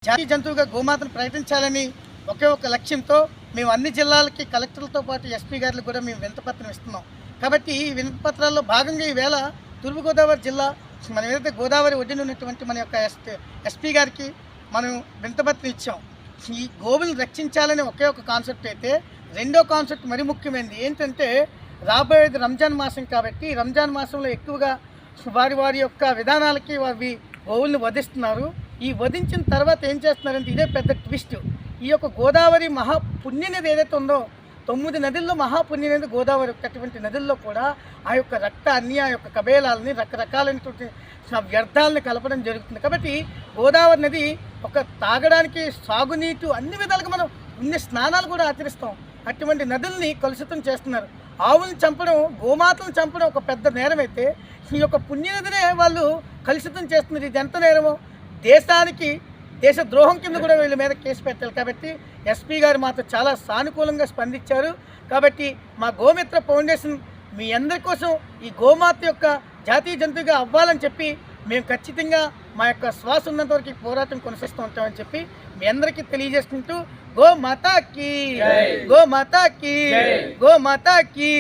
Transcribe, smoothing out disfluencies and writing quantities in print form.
జాతీయ జంతువుగా గోమాతను ప్రకటించాలని ఒకే ఒక లక్ష్యంతో మేము అన్ని జిల్లాలకి కలెక్టర్లతో పాటు ఎస్పీ గారికి కూడా మేము వినతిపత్రం ఇస్తున్నాం. కాబట్టి ఈ వినతిపత్రాల్లో భాగంగా ఈవేళ తూర్పుగోదావరి జిల్లా మనం ఏదైతే గోదావరి ఒడ్డున ఉన్నటువంటి మన యొక్క ఎస్పీ గారికి మనం వినతిపత్రం ఇచ్చాం. ఈ గోవులను రక్షించాలని ఒకే ఒక కాన్సెప్ట్ అయితే, రెండో కాన్సెప్ట్ మరి ముఖ్యమైనది ఏంటంటే రాబోయేది రంజాన్ మాసం కాబట్టి రంజాన్ మాసంలో ఎక్కువగా వారి వారి యొక్క విధానాలకి వారి గోవుల్ని వధిస్తున్నారు. ఈ వధించిన తర్వాత ఏం చేస్తున్నారంటే ఇదే పెద్ద ట్విస్ట్. ఈ యొక్క గోదావరి మహాపుణ్యనది ఏదైతే ఉందో 9 నదుల్లో మహాపుణ్యనది గోదావరి. అటువంటి నదుల్లో కూడా ఆ యొక్క రక్తాన్ని, ఆ యొక్క కబేలాలని, రకరకాలైనటువంటి వ్యర్థాలను కలపడం జరుగుతుంది. కాబట్టి గోదావరి నది ఒక తాగడానికి, సాగునీటు, అన్ని విధాలుగా మనం ఇన్ని స్నానాలు కూడా ఆచరిస్తాం. అటువంటి నదుల్ని కలుషితం చేస్తున్నారు. ఆవులను చంపడం, గోమాతలను చంపడం ఒక పెద్ద నేరం అయితే, ఈ యొక్క పుణ్యనదినే వాళ్ళు కలుషితం చేస్తున్నారు. ఇది ఎంత నేరమో దేశానికి దేశ ద్రోహం కింద కూడా వీళ్ళ మీద కేసు పెట్టాలి. కాబట్టి ఎస్పీ గారు మాతో చాలా సానుకూలంగా స్పందించారు. కాబట్టి మా గోమిత్ర ఫౌండేషన్ మీ అందరి కోసం ఈ గోమాత యొక్క జాతీయ జంతువుగా అవ్వాలని చెప్పి మేము ఖచ్చితంగా మా యొక్క శ్వాస ఉన్నంత వరకు పోరాటం కొనసాగిస్తూ ఉంటామని చెప్పి మీ అందరికీ తెలియజేసుకుంటూ గోమాతాకి, గోమాతాకి, గోమాతాకి.